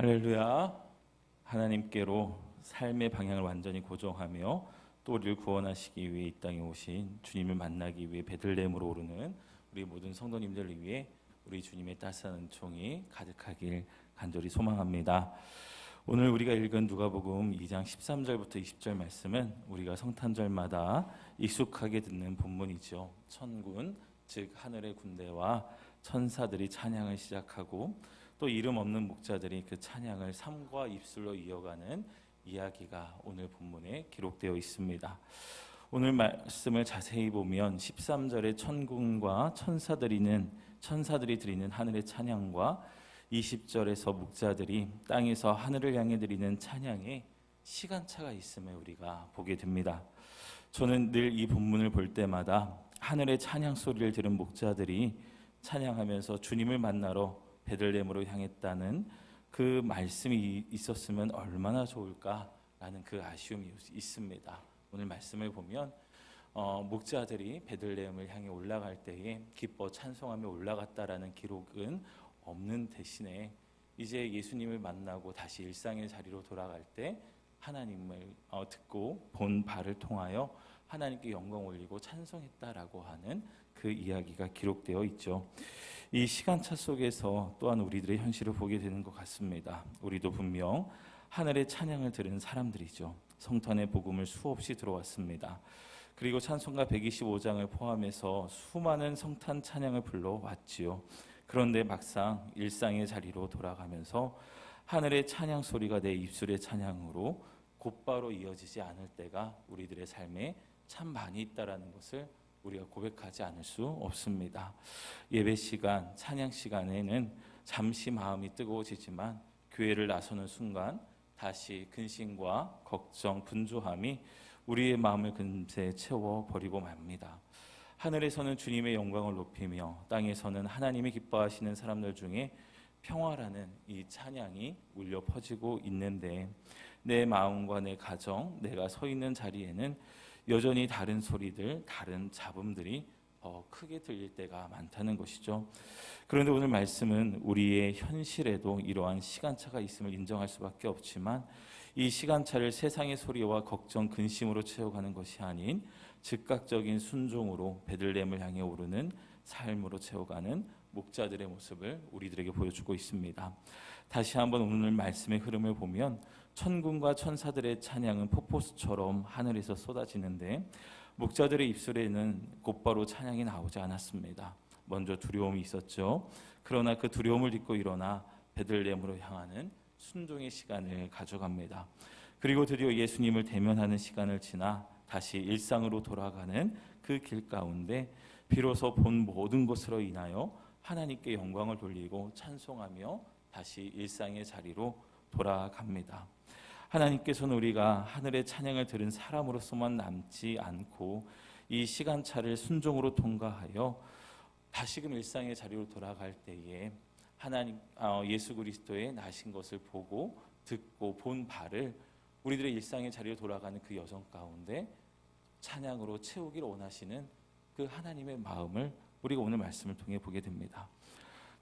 할렐루야. 하나님께로 삶의 방향을 완전히 고정하며 또 우리를 구원하시기 위해 이 땅에 오신 주님을 만나기 위해 베들레헴으로 오르는 우리 모든 성도님들을 위해 우리 주님의 따스한 은총이 가득하길 간절히 소망합니다. 오늘 우리가 읽은 누가복음 2장 13절부터 20절 말씀은 우리가 성탄절마다 익숙하게 듣는 본문이죠. 천군, 즉 하늘의 군대와 천사들이 찬양을 시작하고 또 이름 없는 목자들이 그 찬양을 삶과 입술로 이어가는 이야기가 오늘 본문에 기록되어 있습니다. 오늘 말씀을 자세히 보면 13절에 천군과 천사들이 드리는 하늘의 찬양과 20절에서 목자들이 땅에서 하늘을 향해 드리는 찬양에 시간차가 있음을 우리가 보게 됩니다. 저는 늘 이 본문을 볼 때마다 하늘의 찬양 소리를 들은 목자들이 찬양하면서 주님을 만나러 베들레헴으로 향했다는 그 말씀이 있었으면 얼마나 좋을까라는 그 아쉬움이 있습니다. 오늘 말씀을 보면 목자들이 베들레헴을 향해 올라갈 때에 기뻐 찬송하며 올라갔다라는 기록은 없는 대신에 이제 예수님을 만나고 다시 일상의 자리로 돌아갈 때 하나님을 듣고 본 바를 통하여 하나님께 영광 올리고 찬송했다라고 하는 그 이야기가 기록되어 있죠. 이 시간차 속에서 또한 우리들의 현실을 보게 되는 것 같습니다. 우리도 분명 하늘의 찬양을 들은 사람들이죠. 성탄의 복음을 수없이 들어왔습니다. 그리고 찬송가 125장을 포함해서 수많은 성탄 찬양을 불러왔지요. 그런데 막상 일상의 자리로 돌아가면서 하늘의 찬양 소리가 내 입술의 찬양으로 곧바로 이어지지 않을 때가 우리들의 삶에 참 많이 있다라는 것을 우리가 고백하지 않을 수 없습니다. 예배 시간, 찬양 시간에는 잠시 마음이 뜨거워지지만 교회를 나서는 순간 다시 근심과 걱정, 분주함이 우리의 마음을 금세 채워버리고 맙니다. 하늘에서는 주님의 영광을 높이며 땅에서는 하나님이 기뻐하시는 사람들 중에 평화라는 이 찬양이 울려 퍼지고 있는데 내 마음과 내 가정, 내가 서 있는 자리에는 여전히 다른 소리들, 다른 잡음들이 더 크게 들릴 때가 많다는 것이죠. 그런데 오늘 말씀은 우리의 현실에도 이러한 시간차가 있음을 인정할 수밖에 없지만 이 시간차를 세상의 소리와 걱정, 근심으로 채워가는 것이 아닌 즉각적인 순종으로 베들레헴을 향해 오르는 삶으로 채워가는 목자들의 모습을 우리들에게 보여주고 있습니다. 다시 한번 오늘 말씀의 흐름을 보면 천군과 천사들의 찬양은 폭포수처럼 하늘에서 쏟아지는데 목자들의 입술에는 곧바로 찬양이 나오지 않았습니다. 먼저 두려움이 있었죠. 그러나 그 두려움을 딛고 일어나 베들레헴으로 향하는 순종의 시간을 가져갑니다. 그리고 드디어 예수님을 대면하는 시간을 지나 다시 일상으로 돌아가는 그 길 가운데 비로소 본 모든 것으로 인하여 하나님께 영광을 돌리고 찬송하며 다시 일상의 자리로 돌아갑니다. 하나님께서는 우리가 하늘의 찬양을 들은 사람으로서만 남지 않고 이 시간차를 순종으로 통과하여 다시금 일상의 자리로 돌아갈 때에 하나님 예수 그리스도의 나신 것을 보고 듣고 본 바를 우리들의 일상의 자리로 돌아가는 그 여정 가운데 찬양으로 채우기를 원하시는 그 하나님의 마음을 우리가 오늘 말씀을 통해 보게 됩니다.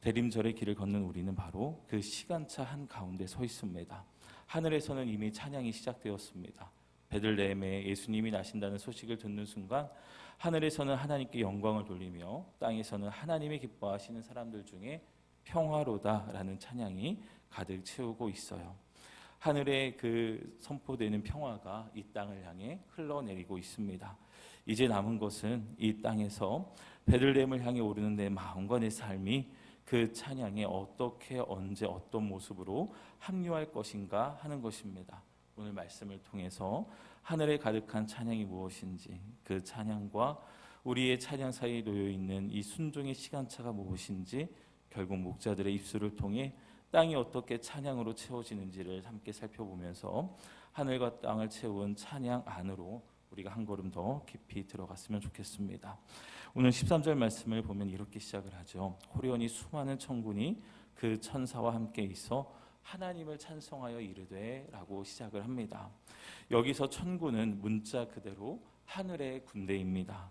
대림절의 길을 걷는 우리는 바로 그 시간차 한가운데 서 있습니다. 하늘에서는 이미 찬양이 시작되었습니다. 베들레헴에 예수님이 나신다는 소식을 듣는 순간 하늘에서는 하나님께 영광을 돌리며 땅에서는 하나님이 기뻐하시는 사람들 중에 평화로다라는 찬양이 가득 채우고 있어요. 하늘에 그 선포되는 평화가 이 땅을 향해 흘러내리고 있습니다. 이제 남은 것은 이 땅에서 베들레헴을 향해 오르는 내 마음과 내 삶이 그 찬양에 어떻게 언제 어떤 모습으로 합류할 것인가 하는 것입니다. 오늘 말씀을 통해서 하늘에 가득한 찬양이 무엇인지 그 찬양과 우리의 찬양 사이에 놓여 있는 이 순종의 시간차가 무엇인지 결국 목자들의 입술을 통해 땅이 어떻게 찬양으로 채워지는지를 함께 살펴보면서 하늘과 땅을 채운 찬양 안으로 우리가 한 걸음 더 깊이 들어갔으면 좋겠습니다. 오늘 13절 말씀을 보면 이렇게 시작을 하죠. 호련히 수많은 천군이 그 천사와 함께 있어 하나님을 찬송하여 이르되 라고 시작을 합니다. 여기서 천군은 문자 그대로 하늘의 군대입니다.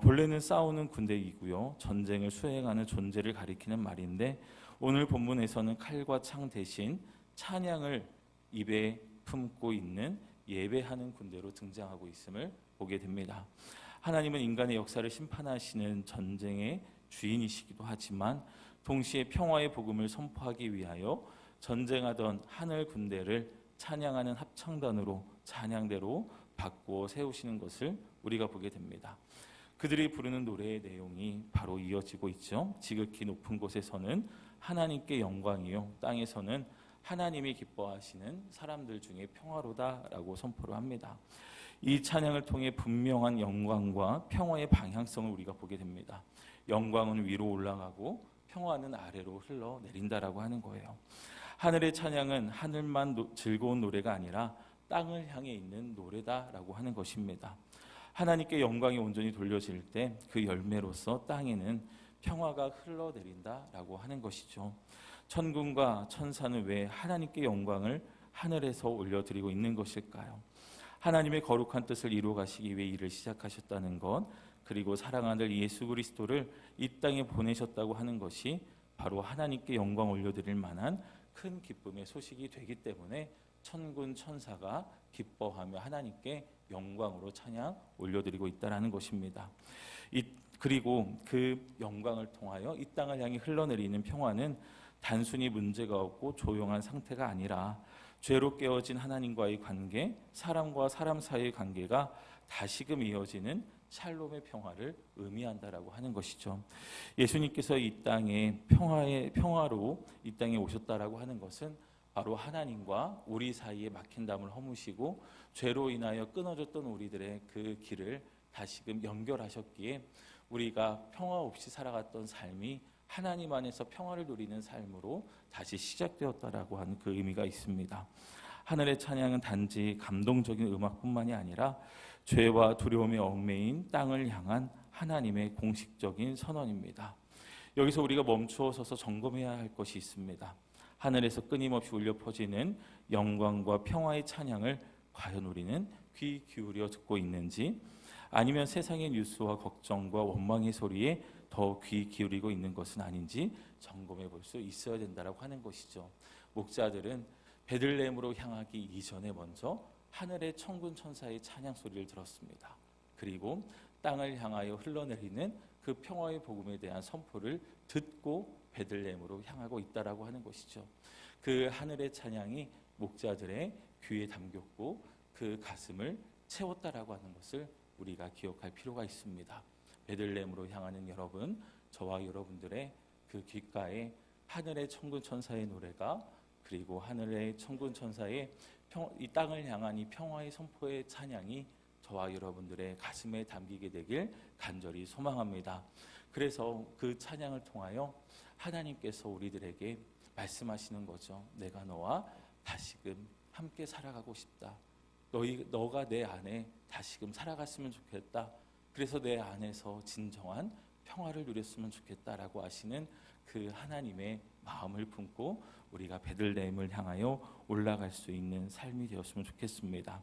본래는 싸우는 군대이고요. 전쟁을 수행하는 존재를 가리키는 말인데 오늘 본문에서는 칼과 창 대신 찬양을 입에 품고 있는 예배하는 군대로 등장하고 있음을 보게 됩니다. 하나님은 인간의 역사를 심판하시는 전쟁의 주인이시기도 하지만 동시에 평화의 복음을 선포하기 위하여 전쟁하던 하늘 군대를 찬양하는 합창단으로 찬양대로 바꾸어 세우시는 것을 우리가 보게 됩니다. 그들이 부르는 노래의 내용이 바로 이어지고 있죠. 지극히 높은 곳에서는 하나님께 영광이요, 땅에서는 하나님이 기뻐하시는 사람들 중에 평화로다라고 선포를 합니다. 이 찬양을 통해 분명한 영광과 평화의 방향성을 우리가 보게 됩니다. 영광은 위로 올라가고 평화는 아래로 흘러내린다라고 하는 거예요. 하늘의 찬양은 하늘만 즐거운 노래가 아니라 땅을 향해 있는 노래다라고 하는 것입니다. 하나님께 영광이 온전히 돌려질 때 그 열매로서 땅에는 평화가 흘러내린다라고 하는 것이죠. 천군과 천사는 왜 하나님께 영광을 하늘에서 올려드리고 있는 것일까요? 하나님의 거룩한 뜻을 이루어 가시기 위해 일을 시작하셨다는 것, 그리고 사랑하는 예수 그리스도를 이 땅에 보내셨다고 하는 것이 바로 하나님께 영광 올려드릴 만한 큰 기쁨의 소식이 되기 때문에 천군 천사가 기뻐하며 하나님께 영광으로 찬양 올려드리고 있다는 것입니다. 그리고 그 영광을 통하여 이 땅을 향해 흘러내리는 평화는 단순히 문제가 없고 조용한 상태가 아니라 죄로 깨어진 하나님과의 관계, 사람과 사람 사이의 관계가 다시금 이어지는 샬롬의 평화를 의미한다라고 하는 것이죠. 예수님께서 이 땅에 평화로 이 땅에 오셨다라고 하는 것은 바로 하나님과 우리 사이에 막힌 담을 허무시고 죄로 인하여 끊어졌던 우리들의 그 길을 다시금 연결하셨기에 우리가 평화 없이 살아갔던 삶이 하나님 안에서 평화를 누리는 삶으로 다시 시작되었다라고 하는 그 의미가 있습니다. 하늘의 찬양은 단지 감동적인 음악뿐만이 아니라 죄와 두려움에 얽매인 땅을 향한 하나님의 공식적인 선언입니다. 여기서 우리가 멈추어 서서 점검해야 할 것이 있습니다. 하늘에서 끊임없이 울려 퍼지는 영광과 평화의 찬양을 과연 우리는 귀 기울여 듣고 있는지, 아니면 세상의 뉴스와 걱정과 원망의 소리에 더 귀 기울이고 있는 것은 아닌지 점검해 볼 수 있어야 된다라고 하는 것이죠. 목자들은 베들레헴으로 향하기 이전에 먼저 하늘의 천군 천사의 찬양 소리를 들었습니다. 그리고 땅을 향하여 흘러내리는 그 평화의 복음에 대한 선포를 듣고 베들레헴으로 향하고 있다라고 하는 것이죠. 그 하늘의 찬양이 목자들의 귀에 담겼고 그 가슴을 채웠다라고 하는 것을 우리가 기억할 필요가 있습니다. 베들레헴으로 향하는 여러분, 저와 여러분들의 그 귓가에 하늘의 천군 천사의 노래가, 그리고 하늘의 천군 천사의 이 땅을 향한 이 평화의 선포의 찬양이 저와 여러분들의 가슴에 담기게 되길 간절히 소망합니다. 그래서 그 찬양을 통하여 하나님께서 우리들에게 말씀하시는 거죠. 내가 너와 다시금 함께 살아가고 싶다. 너가 내 안에 다시금 살아갔으면 좋겠다. 그래서 내 안에서 진정한 평화를 누렸으면 좋겠다라고 하시는 그 하나님의 마음을 품고 우리가 베들레헴을 향하여 올라갈 수 있는 삶이 되었으면 좋겠습니다.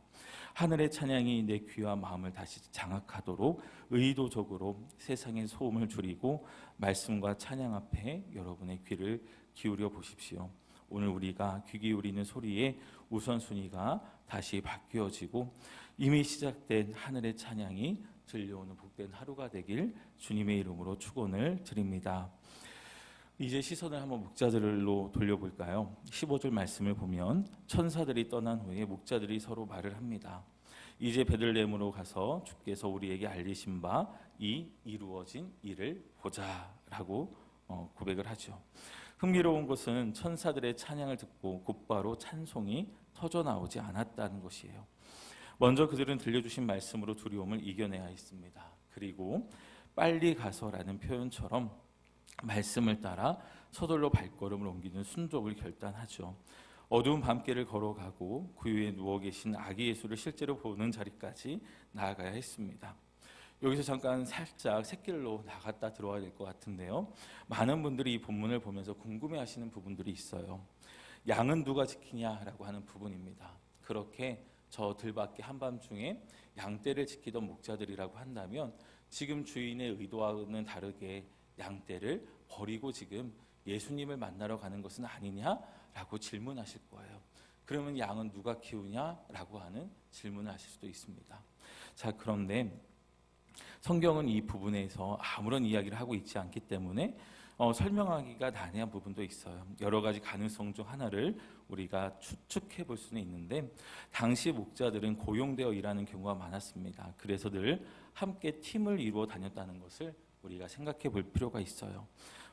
하늘의 찬양이 내 귀와 마음을 다시 장악하도록 의도적으로 세상의 소음을 줄이고 말씀과 찬양 앞에 여러분의 귀를 기울여 보십시오. 오늘 우리가 귀 기울이는 소리의 우선순위가 다시 바뀌어지고 이미 시작된 하늘의 찬양이 들려오는 복된 하루가 되길 주님의 이름으로 축원을 드립니다. 이제 시선을 한번 목자들로 돌려볼까요? 15절 말씀을 보면 천사들이 떠난 후에 목자들이 서로 말을 합니다. 이제 베들레헴으로 가서 주께서 우리에게 알리신 바 이 이루어진 일을 보자라고 고백을 하죠. 흥미로운 것은 천사들의 찬양을 듣고 곧바로 찬송이 터져나오지 않았다는 것이에요. 먼저 그들은 들려주신 말씀으로 두려움을 이겨내야 했습니다. 그리고 빨리 가서라는 표현처럼 말씀을 따라 서둘러 발걸음을 옮기는 순종을 결단하죠. 어두운 밤길을 걸어가고 그 위에 누워 계신 아기 예수를 실제로 보는 자리까지 나아가야 했습니다. 여기서 잠깐 살짝 샛길로 나갔다 들어와야 될 것 같은데요. 많은 분들이 이 본문을 보면서 궁금해하시는 부분들이 있어요. 양은 누가 지키냐라고 하는 부분입니다. 그렇게 저 들밖에 한밤중에 양떼를 지키던 목자들이라고 한다면 지금 주인의 의도와는 다르게 양떼를 버리고 지금 예수님을 만나러 가는 것은 아니냐라고 질문하실 거예요. 그러면 양은 누가 키우냐라고 하는 질문을 하실 수도 있습니다. 자, 그런데 성경은 이 부분에서 아무런 이야기를 하고 있지 않기 때문에 설명하기가 난해한 부분도 있어요. 여러 가지 가능성 중 하나를 우리가 추측해 볼 수는 있는데, 당시 목자들은 고용되어 일하는 경우가 많았습니다. 그래서 늘 함께 팀을 이루어 다녔다는 것을 우리가 생각해 볼 필요가 있어요.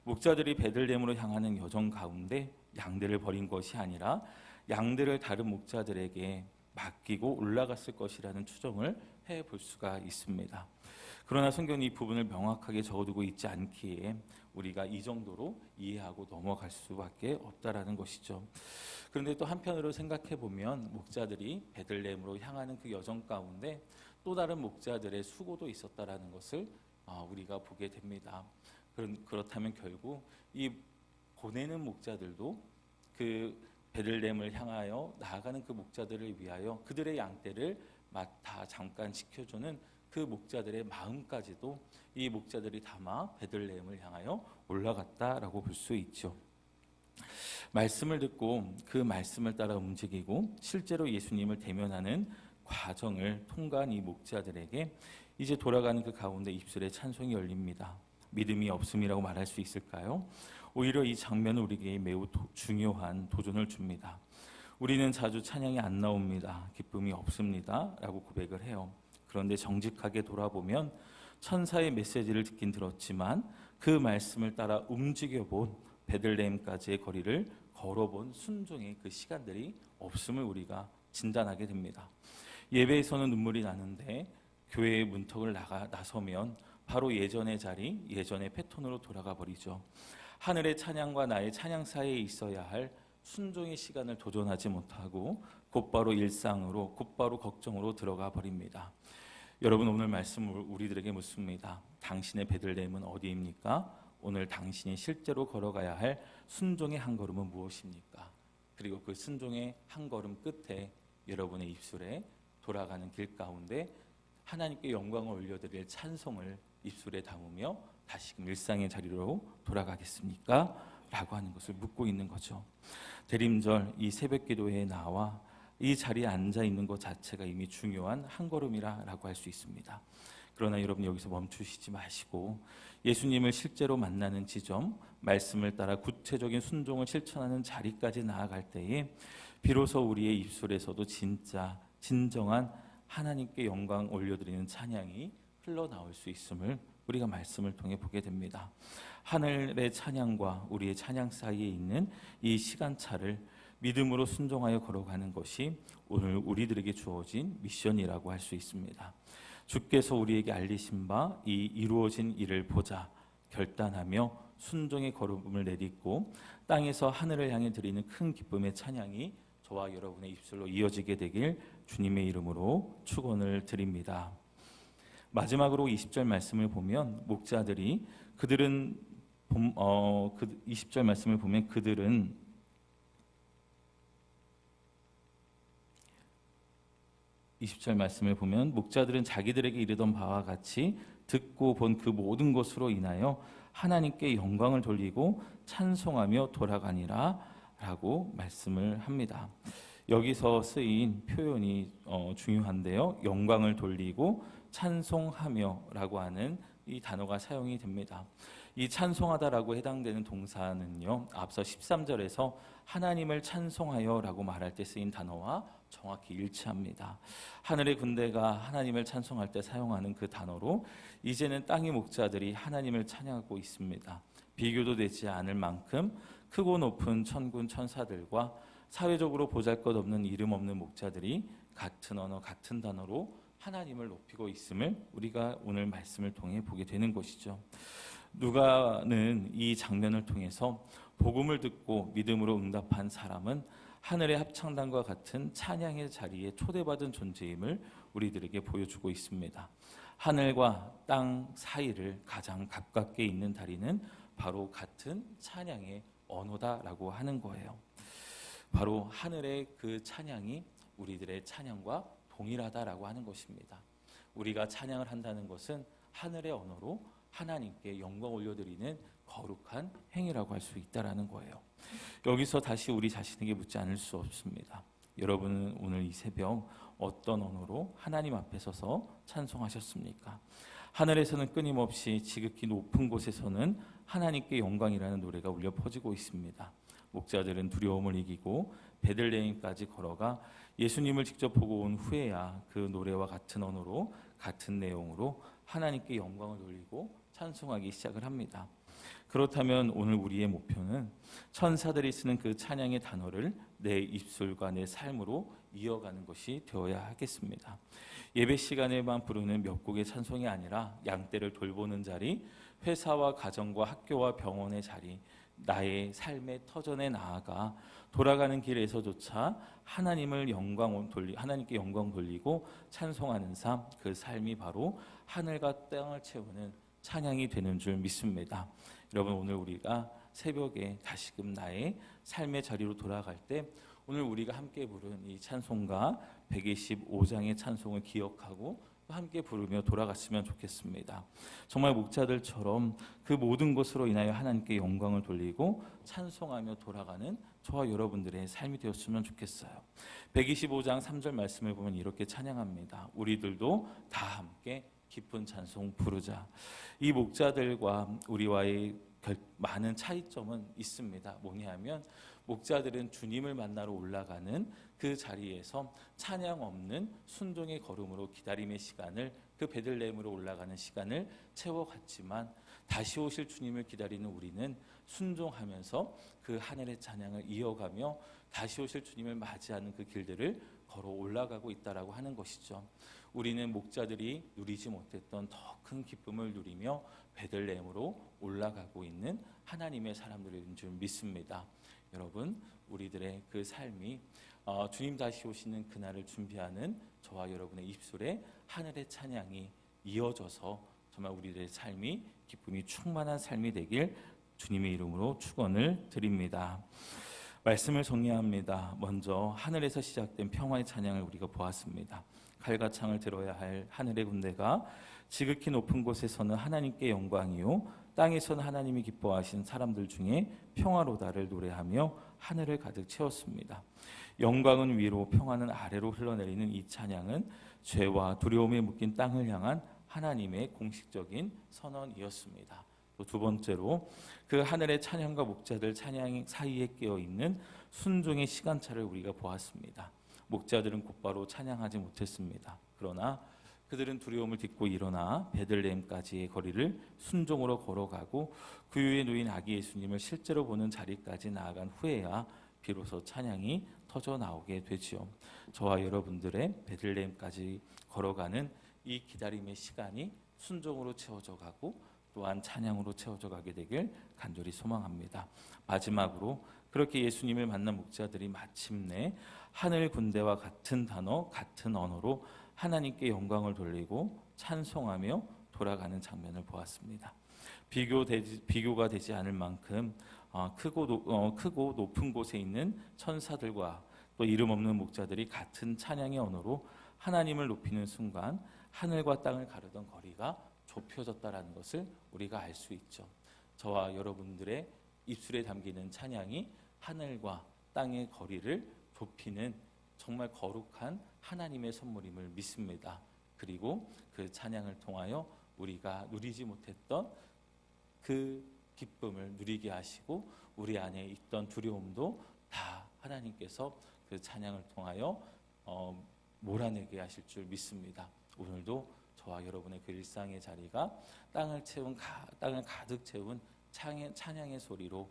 목자들이 베들레헴으로 향하는 여정 가운데 양들을 버린 것이 아니라 양들을 다른 목자들에게 맡기고 올라갔을 것이라는 추정을 해 볼 수가 있습니다. 그러나 성경이 이 부분을 명확하게 적어두고 있지 않기에 우리가 이 정도로 이해하고 넘어갈 수밖에 없다라는 것이죠. 그런데 또 한편으로 생각해 보면 목자들이 베들레헴으로 향하는 그 여정 가운데 또 다른 목자들의 수고도 있었다라는 것을 우리가 보게 됩니다. 그렇다면 결국 이 보내는 목자들도 그 베들레헴을 향하여 나아가는 그 목자들을 위하여 그들의 양떼를 맡아 잠깐 지켜주는 그 목자들의 마음까지도 이 목자들이 담아 베들레헴을 향하여 올라갔다라고 볼 수 있죠. 말씀을 듣고 그 말씀을 따라 움직이고 실제로 예수님을 대면하는 과정을 통과한 이 목자들에게 이제 돌아가는 그 가운데 입술에 찬송이 열립니다. 믿음이 없음이라고 말할 수 있을까요? 오히려 이 장면은 우리에게 매우 중요한 도전을 줍니다. 우리는 자주 찬양이 안 나옵니다. 기쁨이 없습니다. 라고 고백을 해요. 그런데 정직하게 돌아보면 천사의 메시지를 듣긴 들었지만 그 말씀을 따라 움직여본 베들레헴까지의 거리를 걸어본 순종의 그 시간들이 없음을 우리가 진단하게 됩니다. 예배에서는 눈물이 나는데 교회의 문턱을 나서면 바로 예전의 자리, 예전의 패턴으로 돌아가 버리죠. 하늘의 찬양과 나의 찬양 사이에 있어야 할 순종의 시간을 도전하지 못하고 곧바로 일상으로, 곧바로 걱정으로 들어가 버립니다. 여러분, 오늘 말씀을 우리들에게 묻습니다. 당신의 베들레헴은 어디입니까? 오늘 당신이 실제로 걸어가야 할 순종의 한 걸음은 무엇입니까? 그리고 그 순종의 한 걸음 끝에 여러분의 입술에 돌아가는 길 가운데 하나님께 영광을 올려드릴 찬송을 입술에 담으며 다시금 일상의 자리로 돌아가겠습니까? 라고 하는 것을 묻고 있는 거죠. 대림절 이 새벽 기도회에 나와 이 자리에 앉아 있는 것 자체가 이미 중요한 한 걸음이라고 할 수 있습니다. 그러나 여러분, 여기서 멈추시지 마시고 예수님을 실제로 만나는 지점, 말씀을 따라 구체적인 순종을 실천하는 자리까지 나아갈 때에 비로소 우리의 입술에서도 진정한 하나님께 영광 올려드리는 찬양이 흘러나올 수 있음을 우리가 말씀을 통해 보게 됩니다. 하늘의 찬양과 우리의 찬양 사이에 있는 이 시간차를 믿음으로 순종하여 걸어가는 것이 오늘 우리들에게 주어진 미션이라고 할 수 있습니다. 주께서 우리에게 알리신 바 이 이루어진 일을 보자 결단하며 순종의 걸음을 내딛고 땅에서 하늘을 향해 드리는 큰 기쁨의 찬양이 저와 여러분의 입술로 이어지게 되길 주님의 이름으로 축원을 드립니다. 마지막으로 20절 말씀을 보면 목자들이 20절 말씀을 보면 그들은 20절 말씀을 보면 목자들은 자기들에게 이르던 바와 같이 듣고 본 그 모든 것으로 인하여 하나님께 영광을 돌리고 찬송하며 돌아가니라 라고 말씀을 합니다. 여기서 쓰인 표현이 중요한데요. 영광을 돌리고 찬송하며 라고 하는 이 단어가 사용이 됩니다. 이 찬송하다라고 해당되는 동사는요, 앞서 13절에서 하나님을 찬송하여 라고 말할 때 쓰인 단어와 정확히 일치합니다. 하늘의 군대가 하나님을 찬송할 때 사용하는 그 단어로 이제는 땅의 목자들이 하나님을 찬양하고 있습니다. 비교도 되지 않을 만큼 크고 높은 천군 천사들과 사회적으로 보잘것없는 이름 없는 목자들이 같은 언어 같은 단어로 하나님을 높이고 있음을 우리가 오늘 말씀을 통해 보게 되는 것이죠. 누가는 이 장면을 통해서 복음을 듣고 믿음으로 응답한 사람은 하늘의 합창단과 같은 찬양의 자리에 초대받은 존재임을 우리들에게 보여주고 있습니다. 하늘과 땅 사이를 가장 가깝게 있는 다리는 바로 같은 찬양의 언어다라고 하는 거예요. 바로 하늘의 그 찬양이 우리들의 찬양과 동일하다라고 하는 것입니다. 우리가 찬양을 한다는 것은 하늘의 언어로 하나님께 영광 올려드리는 거룩한 행위라고 할 수 있다라는 거예요. 여기서 다시 우리 자신에게 묻지 않을 수 없습니다. 여러분은 오늘 이 새벽 어떤 언어로 하나님 앞에 서서 찬송하셨습니까? 하늘에서는 끊임없이 지극히 높은 곳에서는 하나님께 영광이라는 노래가 울려 퍼지고 있습니다. 목자들은 두려움을 이기고 베들레헴까지 걸어가 예수님을 직접 보고 온 후에야 그 노래와 같은 언어로 같은 내용으로 하나님께 영광을 돌리고 찬송하기 시작을 합니다. 그렇다면 오늘 우리의 목표는 천사들이 쓰는 그 찬양의 단어를 내 입술과 내 삶으로 이어가는 것이 되어야 하겠습니다. 예배 시간에만 부르는 몇 곡의 찬송이 아니라 양떼를 돌보는 자리, 회사와 가정과 학교와 병원의 자리, 나의 삶의 터전에 나아가 돌아가는 길에서조차 하나님께 영광 돌리고 찬송하는 삶, 그 삶이 바로 하늘과 땅을 채우는 찬양이 되는 줄 믿습니다. 여러분, 오늘 우리가 새벽에 다시금 나의 삶의 자리로 돌아갈 때 오늘 우리가 함께 부른 이 찬송가 125장의 찬송을 기억하고 함께 부르며 돌아갔으면 좋겠습니다. 정말 목자들처럼 그 모든 것으로 인하여 하나님께 영광을 돌리고 찬송하며 돌아가는 저와 여러분들의 삶이 되었으면 좋겠어요. 125장 3절 말씀을 보면 이렇게 찬양합니다. 우리들도 다 함께 기쁜 찬송 부르자. 이 목자들과 우리와의 많은 차이점은 있습니다. 뭐냐면 목자들은 주님을 만나러 올라가는 그 자리에서 찬양 없는 순종의 걸음으로 기다림의 시간을, 그 베들레헴으로 올라가는 시간을 채워갔지만 다시 오실 주님을 기다리는 우리는 순종하면서 그 하늘의 찬양을 이어가며 다시 오실 주님을 맞이하는 그 길들을 걸어 올라가고 있다라고 하는 것이죠. 우리는 목자들이 누리지 못했던 더 큰 기쁨을 누리며 베들레헴으로 올라가고 있는 하나님의 사람들인 줄 믿습니다. 여러분, 우리들의 그 삶이 주님 다시 오시는 그날을 준비하는 저와 여러분의 입술에 하늘의 찬양이 이어져서 정말 우리들의 삶이 기쁨이 충만한 삶이 되길 주님의 이름으로 축원을 드립니다. 말씀을 정리합니다. 먼저 하늘에서 시작된 평화의 찬양을 우리가 보았습니다. 칼과 창을 들어야 할 하늘의 군대가 지극히 높은 곳에서는 하나님께 영광이요 땅에서는 하나님이 기뻐하신 사람들 중에 평화로다를 노래하며 하늘을 가득 채웠습니다. 영광은 위로, 평화는 아래로 흘러내리는 이 찬양은 죄와 두려움에 묶인 땅을 향한 하나님의 공식적인 선언이었습니다. 또 두 번째로 그 하늘의 찬양과 목자들 찬양 사이에 깨어있는 순종의 시간차를 우리가 보았습니다. 목자들은 곧바로 찬양하지 못했습니다. 그러나 그들은 두려움을 딛고 일어나 베들레헴까지의 거리를 순종으로 걸어가고 그 위에 누인 아기 예수님을 실제로 보는 자리까지 나아간 후에야 비로소 찬양이 터져 나오게 되지요. 저와 여러분들의 베들레헴까지 걸어가는 이 기다림의 시간이 순종으로 채워져 가고 또한 찬양으로 채워져 가게 되길 간절히 소망합니다. 마지막으로 그렇게 예수님을 만난 목자들이 마침내 하늘 군대와 같은 단어, 같은 언어로 하나님께 영광을 돌리고 찬송하며 돌아가는 장면을 보았습니다. 비교가 되지 않을 만큼 크고 높은 곳에 있는 천사들과 또 이름 없는 목자들이 같은 찬양의 언어로 하나님을 높이는 순간 하늘과 땅을 가르던 거리가 좁혀졌다라는 것을 우리가 알 수 있죠. 저와 여러분들의 입술에 담기는 찬양이 하늘과 땅의 거리를 좁히는 정말 거룩한 하나님의 선물임을 믿습니다. 그리고 그 찬양을 통하여 우리가 누리지 못했던 그 기쁨을 누리게 하시고 우리 안에 있던 두려움도 다 하나님께서 그 찬양을 통하여 몰아내게 하실 줄 믿습니다. 오늘도 저와 여러분의 그 일상의 자리가 땅을 가득 채운 찬양의 소리로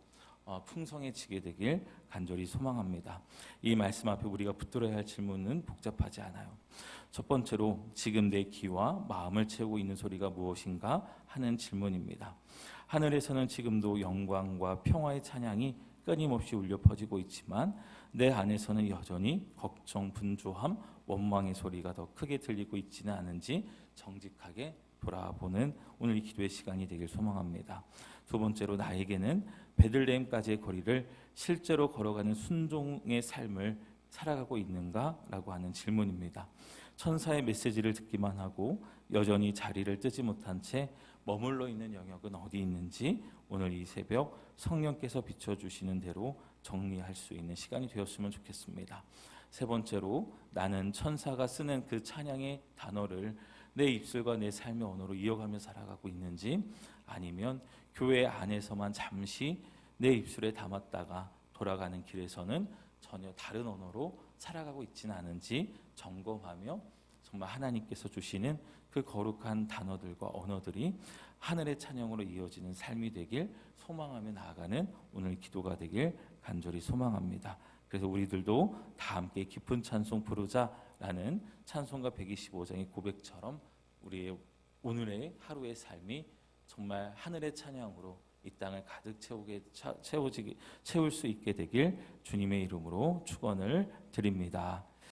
풍성해지게 되길 간절히 소망합니다. 이 말씀 앞에 우리가 붙들어야 할 질문은 복잡하지 않아요. 첫 번째로 지금 내 귀와 마음을 채우고 있는 소리가 무엇인가 하는 질문입니다. 하늘에서는 지금도 영광과 평화의 찬양이 끊임없이 울려 퍼지고 있지만 내 안에서는 여전히 걱정, 분주함, 원망의 소리가 더 크게 들리고 있지는 않은지 정직하게 돌아보는 오늘 이 기도의 시간이 되길 소망합니다. 두 번째로 나에게는 베들레헴까지의 거리를 실제로 걸어가는 순종의 삶을 살아가고 있는가라고 하는 질문입니다. 천사의 메시지를 듣기만 하고 여전히 자리를 뜨지 못한 채 머물러 있는 영역은 어디 있는지 오늘 이 새벽 성령께서 비춰주시는 대로 정리할 수 있는 시간이 되었으면 좋겠습니다. 세 번째로 나는 천사가 쓰는 그 찬양의 단어를 내 입술과 내 삶의 언어로 이어가며 살아가고 있는지, 아니면 교회 안에서만 잠시 내 입술에 담았다가 돌아가는 길에서는 전혀 다른 언어로 살아가고 있지는 않은지 점검하며 정말 하나님께서 주시는 그 거룩한 단어들과 언어들이 하늘의 찬양으로 이어지는 삶이 되길 소망하며 나아가는 오늘 기도가 되길 간절히 소망합니다. 그래서 우리들도 다 함께 깊은 찬송 부르자라는 찬송가 125장의 고백처럼 우리의 오늘의 하루의 삶이 정말 하늘의 찬양으로 이 땅을 가득 채울 수 있게 되길 주님의 이름으로 축원을 드립니다.